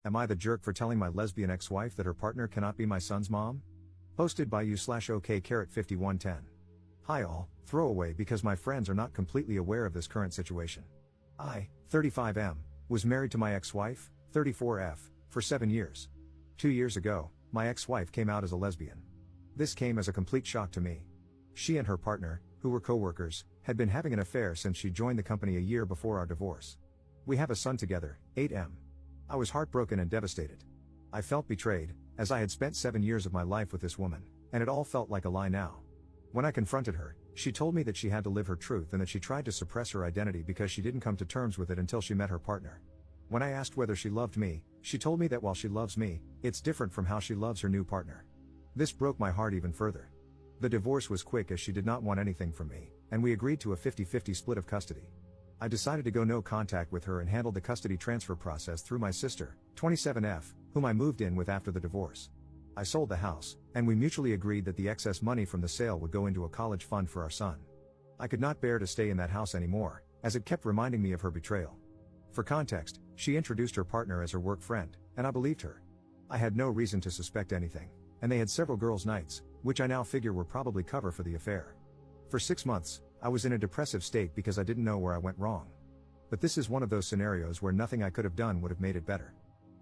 Am I the jerk for telling my lesbian ex-wife that her partner cannot be my son's mom? Posted by you/OK5110. Hi all, throwaway because my friends are not completely aware of this current situation. I, 35M, was married to my ex-wife, 34F, for 7 years. 2 years ago, my ex-wife came out as a lesbian. This came as a complete shock to me. She and her partner, who were co-workers, had been having an affair since she joined the company a year before our divorce. We have a son together, 8M. I was heartbroken and devastated. I felt betrayed, as I had spent 7 years of my life with this woman, and it all felt like a lie now. When I confronted her, she told me that she had to live her truth and that she tried to suppress her identity because she didn't come to terms with it until she met her partner. When I asked whether she loved me, she told me that while she loves me, it's different from how she loves her new partner. This broke my heart even further. The divorce was quick as she did not want anything from me, and we agreed to a 50-50 split of custody. I decided to go no contact with her and handled the custody transfer process through my sister, 27F, whom I moved in with after the divorce. I sold the house, and we mutually agreed that the excess money from the sale would go into a college fund for our son. I could not bear to stay in that house anymore, as it kept reminding me of her betrayal. For context, she introduced her partner as her work friend, and I believed her. I had no reason to suspect anything, and they had several girls' nights, which I now figure were probably cover for the affair. For 6 months, I was in a depressive state because I didn't know where I went wrong. But this is one of those scenarios where nothing I could have done would have made it better.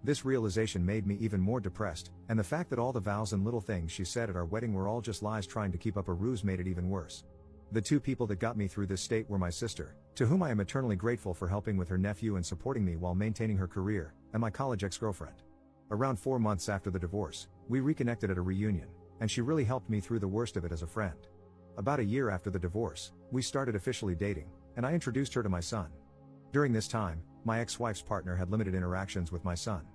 This realization made me even more depressed, and the fact that all the vows and little things she said at our wedding were all just lies trying to keep up a ruse made it even worse. The two people that got me through this state were my sister, to whom I am eternally grateful for helping with her nephew and supporting me while maintaining her career, and my college ex-girlfriend. Around 4 months after the divorce, we reconnected at a reunion, and she really helped me through the worst of it as a friend. About a year after the divorce, we started officially dating, and I introduced her to my son. During this time, my ex-wife's partner had limited interactions with my son.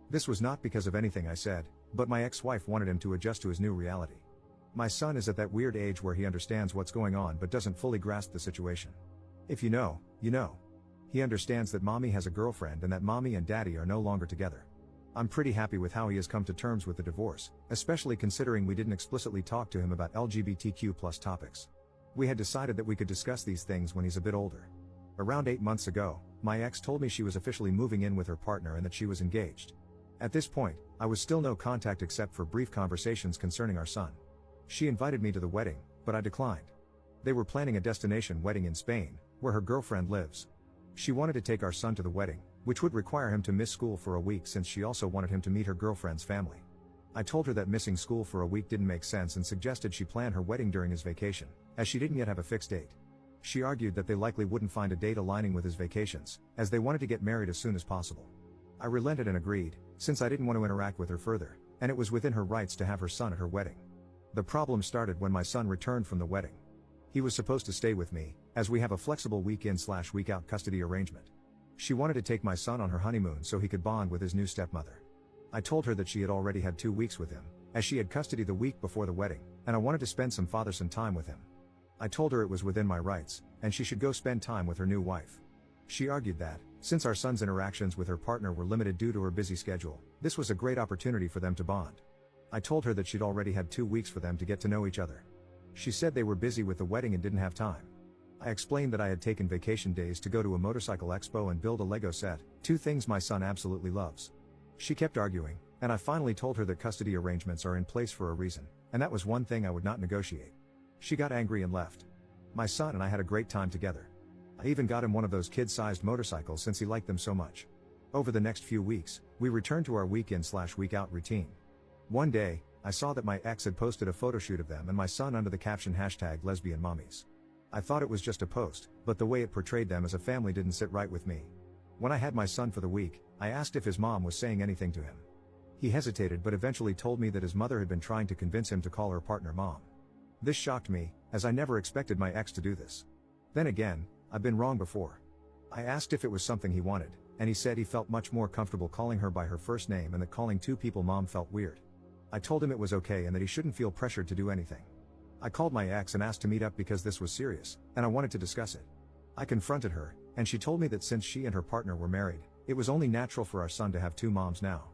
This was not because of anything I said, but my ex-wife wanted him to adjust to his new reality. My son is at that weird age where he understands what's going on but doesn't fully grasp the situation. If you know, you know. He understands that mommy has a girlfriend and that mommy and daddy are no longer together. I'm pretty happy with how he has come to terms with the divorce, especially considering we didn't explicitly talk to him about LGBTQ+ topics. We had decided that we could discuss these things when he's a bit older. Around 8 months ago, my ex told me she was officially moving in with her partner and that she was engaged. At this point, I was still no contact except for brief conversations concerning our son. She invited me to the wedding, but I declined. They were planning a destination wedding in Spain, where her girlfriend lives. She wanted to take our son to the wedding, which would require him to miss school for a week since she also wanted him to meet her girlfriend's family. I told her that missing school for a week didn't make sense and suggested she plan her wedding during his vacation, as she didn't yet have a fixed date. She argued that they likely wouldn't find a date aligning with his vacations, as they wanted to get married as soon as possible. I relented and agreed, since I didn't want to interact with her further, and it was within her rights to have her son at her wedding. The problem started when my son returned from the wedding. He was supposed to stay with me, as we have a flexible week-in/week-out custody arrangement. She wanted to take my son on her honeymoon so he could bond with his new stepmother. I told her that she had already had 2 weeks with him, as she had custody the week before the wedding, and I wanted to spend some father-son time with him. I told her it was within my rights, and she should go spend time with her new wife. She argued that, since our son's interactions with her partner were limited due to her busy schedule, this was a great opportunity for them to bond. I told her that she'd already had 2 weeks for them to get to know each other. She said they were busy with the wedding and didn't have time. I explained that I had taken vacation days to go to a motorcycle expo and build a Lego set, 2 things my son absolutely loves. She kept arguing, and I finally told her that custody arrangements are in place for a reason, and that was one thing I would not negotiate. She got angry and left. My son and I had a great time together. I even got him one of those kid-sized motorcycles since he liked them so much. Over the next few weeks, we returned to our week-in/week-out routine. One day, I saw that my ex had posted a photo shoot of them and my son under the caption #lesbianmommies. I thought it was just a post, but the way it portrayed them as a family didn't sit right with me. When I had my son for the week, I asked if his mom was saying anything to him. He hesitated but eventually told me that his mother had been trying to convince him to call her partner mom. This shocked me, as I never expected my ex to do this. Then again, I've been wrong before. I asked if it was something he wanted, and he said he felt much more comfortable calling her by her first name and that calling 2 people mom felt weird. I told him it was okay and that he shouldn't feel pressured to do anything. I called my ex and asked to meet up because this was serious, and I wanted to discuss it. I confronted her, and she told me that since she and her partner were married, it was only natural for our son to have 2 moms now.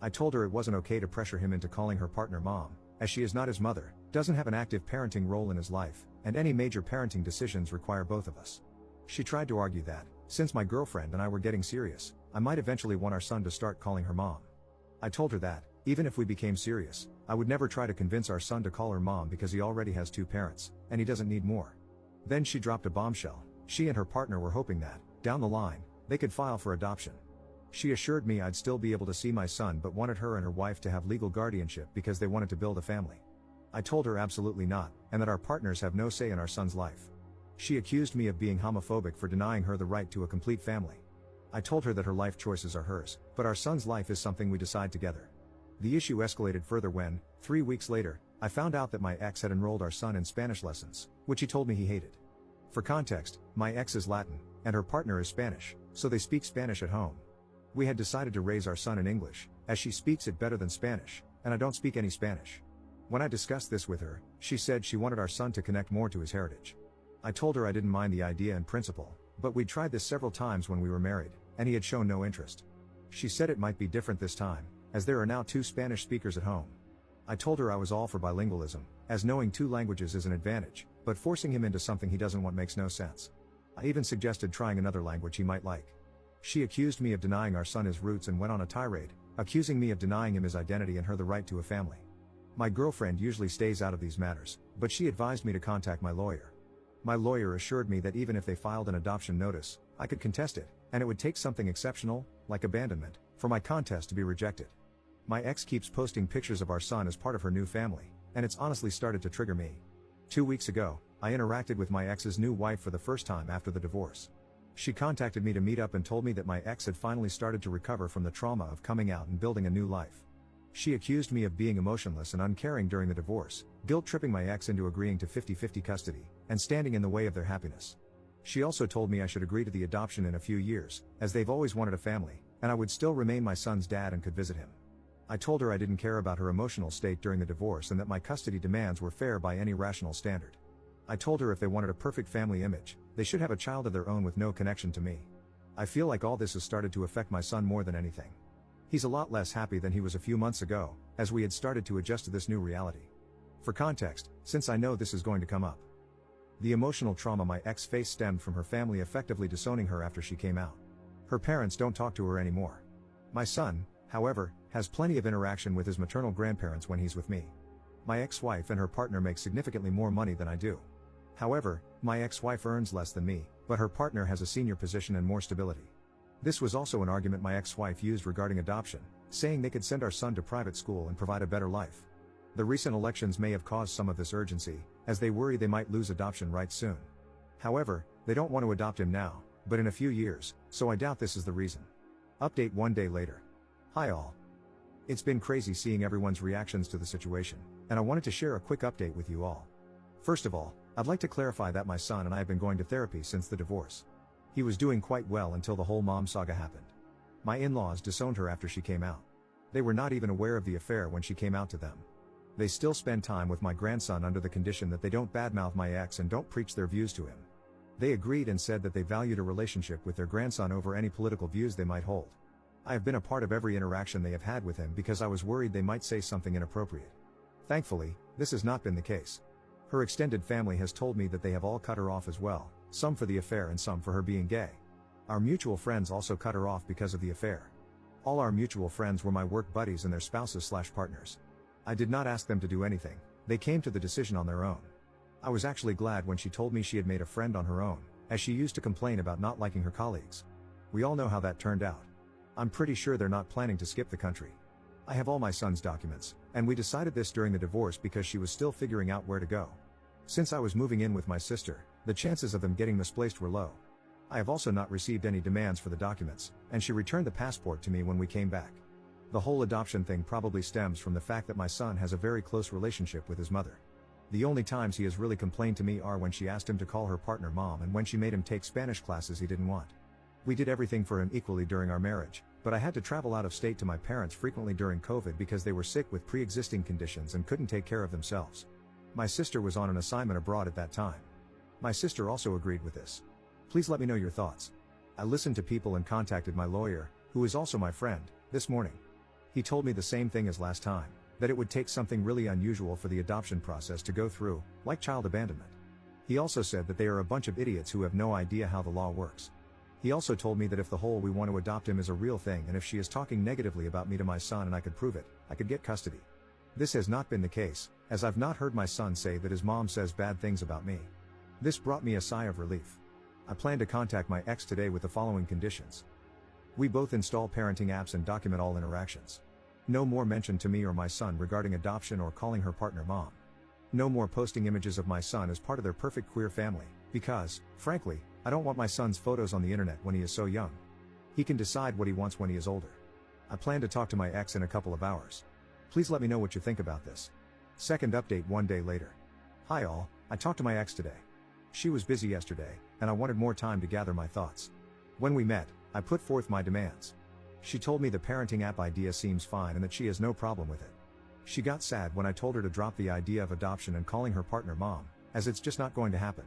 I told her it wasn't okay to pressure him into calling her partner mom, as she is not his mother, doesn't have an active parenting role in his life, and any major parenting decisions require both of us. She tried to argue that, since my girlfriend and I were getting serious, I might eventually want our son to start calling her mom. I told her that, even if we became serious, I would never try to convince our son to call her mom because he already has 2 parents, and he doesn't need more. Then she dropped a bombshell. She and her partner were hoping that, down the line, they could file for adoption. She assured me I'd still be able to see my son but wanted her and her wife to have legal guardianship because they wanted to build a family. I told her absolutely not, and that our partners have no say in our son's life. She accused me of being homophobic for denying her the right to a complete family. I told her that her life choices are hers, but our son's life is something we decide together. The issue escalated further when, 3 weeks later, I found out that my ex had enrolled our son in Spanish lessons, which he told me he hated. For context, my ex is Latin, and her partner is Spanish, so they speak Spanish at home. We had decided to raise our son in English, as she speaks it better than Spanish, and I don't speak any Spanish. When I discussed this with her, she said she wanted our son to connect more to his heritage. I told her I didn't mind the idea in principle, but we'd tried this several times when we were married, and he had shown no interest. She said it might be different this time, as there are now 2 Spanish speakers at home. I told her I was all for bilingualism, as knowing 2 languages is an advantage, but forcing him into something he doesn't want makes no sense. I even suggested trying another language he might like. She accused me of denying our son his roots and went on a tirade, accusing me of denying him his identity and her the right to a family. My girlfriend usually stays out of these matters, but she advised me to contact my lawyer. My lawyer assured me that even if they filed an adoption notice, I could contest it, and it would take something exceptional, like abandonment, for my contest to be rejected. My ex keeps posting pictures of our son as part of her new family, and it's honestly started to trigger me. 2 weeks ago, I interacted with my ex's new wife for the first time after the divorce. She contacted me to meet up and told me that my ex had finally started to recover from the trauma of coming out and building a new life. She accused me of being emotionless and uncaring during the divorce, guilt-tripping my ex into agreeing to 50-50 custody, and standing in the way of their happiness. She also told me I should agree to the adoption in a few years, as they've always wanted a family, and I would still remain my son's dad and could visit him. I told her I didn't care about her emotional state during the divorce and that my custody demands were fair by any rational standard. I told her if they wanted a perfect family image, they should have a child of their own with no connection to me. I feel like all this has started to affect my son more than anything. He's a lot less happy than he was a few months ago, as we had started to adjust to this new reality. For context, since I know this is going to come up, the emotional trauma my ex faced stemmed from her family effectively disowning her after she came out. Her parents don't talk to her anymore. My son, however, has plenty of interaction with his maternal grandparents when he's with me. My ex-wife and her partner make significantly more money than I do. However, my ex-wife earns less than me, but her partner has a senior position and more stability. This was also an argument my ex-wife used regarding adoption, saying they could send our son to private school and provide a better life. The recent elections may have caused some of this urgency, as they worry they might lose adoption rights soon. However, they don't want to adopt him now, but in a few years, so I doubt this is the reason. Update 1 day later. Hi all. It's been crazy seeing everyone's reactions to the situation, and I wanted to share a quick update with you all. First of all, I'd like to clarify that my son and I have been going to therapy since the divorce. He was doing quite well until the whole mom saga happened. My in-laws disowned her after she came out. They were not even aware of the affair when she came out to them. They still spend time with my grandson under the condition that they don't badmouth my ex and don't preach their views to him. They agreed and said that they valued a relationship with their grandson over any political views they might hold. I have been a part of every interaction they have had with him because I was worried they might say something inappropriate. Thankfully, this has not been the case. Her extended family has told me that they have all cut her off as well, some for the affair and some for her being gay. Our mutual friends also cut her off because of the affair. All our mutual friends were my work buddies and their spouses/partners. I did not ask them to do anything, they came to the decision on their own. I was actually glad when she told me she had made a friend on her own, as she used to complain about not liking her colleagues. We all know how that turned out. I'm pretty sure they're not planning to skip the country. I have all my son's documents, and we decided this during the divorce because she was still figuring out where to go. Since I was moving in with my sister, the chances of them getting misplaced were low. I have also not received any demands for the documents, and she returned the passport to me when we came back. The whole adoption thing probably stems from the fact that my son has a very close relationship with his mother. The only times he has really complained to me are when she asked him to call her partner mom and when she made him take Spanish classes he didn't want. We did everything for him equally during our marriage, but I had to travel out of state to my parents frequently during COVID because they were sick with pre-existing conditions and couldn't take care of themselves. My sister was on an assignment abroad at that time. My sister also agreed with this. Please let me know your thoughts. I listened to people and contacted my lawyer, who is also my friend, this morning. He told me the same thing as last time, that it would take something really unusual for the adoption process to go through, like child abandonment. He also said that they are a bunch of idiots who have no idea how the law works. He also told me that if the whole "we want to adopt him" is a real thing and if she is talking negatively about me to my son and I could prove it, I could get custody. This has not been the case, as I've not heard my son say that his mom says bad things about me. This brought me a sigh of relief. I plan to contact my ex today with the following conditions. We both install parenting apps and document all interactions. No more mention to me or my son regarding adoption or calling her partner mom. No more posting images of my son as part of their perfect queer family, because, frankly, I don't want my son's photos on the internet when he is so young. He can decide what he wants when he is older. I plan to talk to my ex in a couple of hours. Please let me know what you think about this. Second update 1 day later. Hi all, I talked to my ex today. She was busy yesterday, and I wanted more time to gather my thoughts. When we met, I put forth my demands. She told me the parenting app idea seems fine and that she has no problem with it. She got sad when I told her to drop the idea of adoption and calling her partner mom, as it's just not going to happen.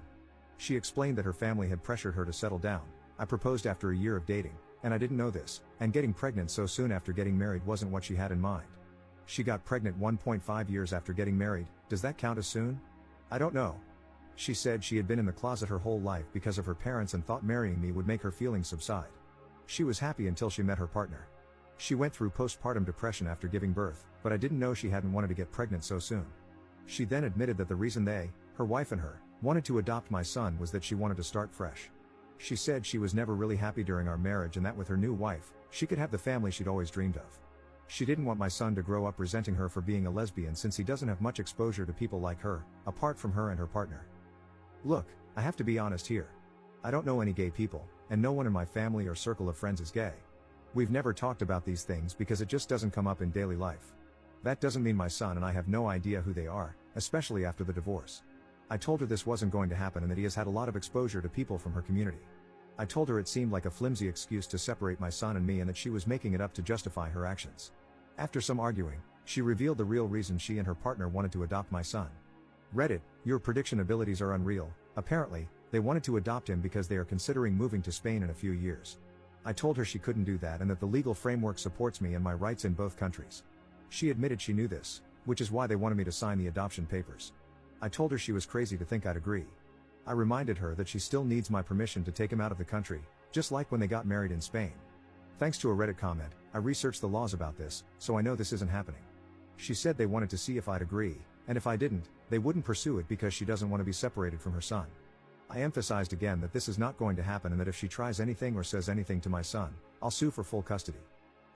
She explained that her family had pressured her to settle down. I proposed after a year of dating, and I didn't know this, and getting pregnant so soon after getting married wasn't what she had in mind. She got pregnant 1.5 years after getting married. Does that count as soon? I don't know. She said she had been in the closet her whole life because of her parents and thought marrying me would make her feelings subside. She was happy until she met her partner. She went through postpartum depression after giving birth, but I didn't know she hadn't wanted to get pregnant so soon. She then admitted that the reason they, her wife and her, wanted to adopt my son was that she wanted to start fresh. She said she was never really happy during our marriage and that with her new wife, she could have the family she'd always dreamed of. She didn't want my son to grow up resenting her for being a lesbian since he doesn't have much exposure to people like her, apart from her and her partner. Look, I have to be honest here. I don't know any gay people, and no one in my family or circle of friends is gay. We've never talked about these things because it just doesn't come up in daily life. That doesn't mean my son and I have no idea who they are, especially after the divorce. I told her this wasn't going to happen and that he has had a lot of exposure to people from her community. I told her it seemed like a flimsy excuse to separate my son and me and that she was making it up to justify her actions. After some arguing, she revealed the real reason she and her partner wanted to adopt my son. Reddit, your prediction abilities are unreal. Apparently, they wanted to adopt him because they are considering moving to Spain in a few years. I told her she couldn't do that and that the legal framework supports me and my rights in both countries. She admitted she knew this, which is why they wanted me to sign the adoption papers. I told her she was crazy to think I'd agree. I reminded her that she still needs my permission to take him out of the country, just like when they got married in Spain. Thanks to a Reddit comment, I researched the laws about this, so I know this isn't happening. She said they wanted to see if I'd agree, and if I didn't, they wouldn't pursue it because she doesn't want to be separated from her son. I emphasized again that this is not going to happen and that if she tries anything or says anything to my son, I'll sue for full custody.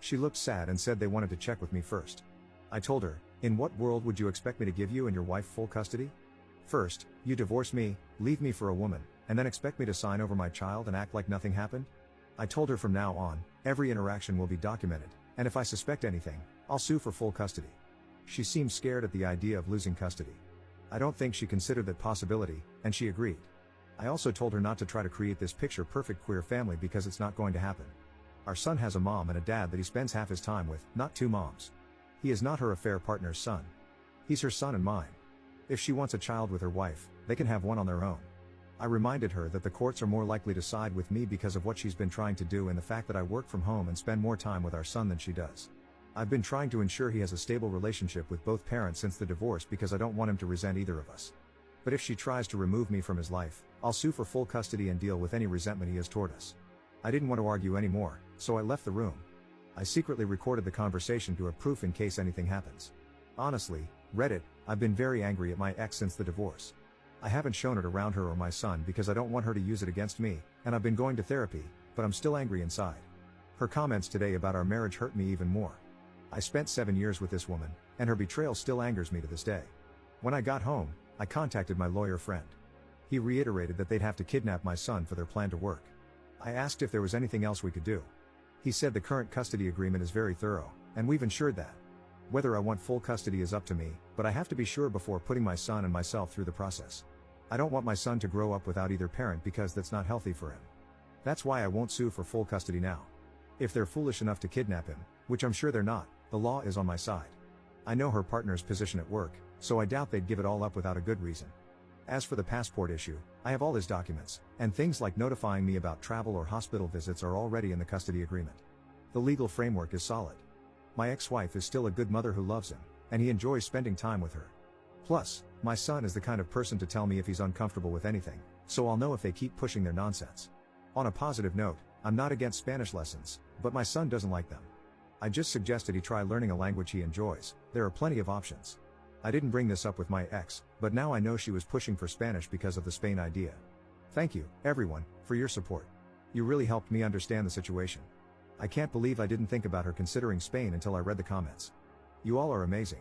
She looked sad and said they wanted to check with me first. I told her, in what world would you expect me to give you and your wife full custody? First, you divorce me, leave me for a woman, and then expect me to sign over my child and act like nothing happened? I told her from now on, every interaction will be documented, and if I suspect anything, I'll sue for full custody. She seemed scared at the idea of losing custody. I don't think she considered that possibility, and she agreed. I also told her not to try to create this picture-perfect queer family because it's not going to happen. Our son has a mom and a dad that he spends half his time with, not two moms. He is not her affair partner's son. He's her son and mine. If she wants a child with her wife, they can have one on their own. I reminded her that the courts are more likely to side with me because of what she's been trying to do and the fact that I work from home and spend more time with our son than she does. I've been trying to ensure he has a stable relationship with both parents since the divorce because I don't want him to resent either of us. But if she tries to remove me from his life, I'll sue for full custody and deal with any resentment he has toward us. I didn't want to argue anymore, so I left the room. I secretly recorded the conversation to have proof in case anything happens. Honestly, Reddit, I've been very angry at my ex since the divorce. I haven't shown it around her or my son because I don't want her to use it against me, and I've been going to therapy, but I'm still angry inside. Her comments today about our marriage hurt me even more. I spent 7 years with this woman, and her betrayal still angers me to this day. When I got home, I contacted my lawyer friend. He reiterated that they'd have to kidnap my son for their plan to work. I asked if there was anything else we could do. He said the current custody agreement is very thorough, and we've ensured that. Whether I want full custody is up to me, but I have to be sure before putting my son and myself through the process. I don't want my son to grow up without either parent because that's not healthy for him. That's why I won't sue for full custody now. If they're foolish enough to kidnap him, which I'm sure they're not, the law is on my side. I know her partner's position at work, so I doubt they'd give it all up without a good reason. As for the passport issue, I have all his documents, and things like notifying me about travel or hospital visits are already in the custody agreement. The legal framework is solid. My ex-wife is still a good mother who loves him, and he enjoys spending time with her. Plus, my son is the kind of person to tell me if he's uncomfortable with anything, so I'll know if they keep pushing their nonsense. On a positive note, I'm not against Spanish lessons, but my son doesn't like them. I just suggested he try learning a language he enjoys. There are plenty of options. I didn't bring this up with my ex, but now I know she was pushing for Spanish because of the Spain idea. Thank you, everyone, for your support. You really helped me understand the situation. I can't believe I didn't think about her considering Spain until I read the comments. You all are amazing.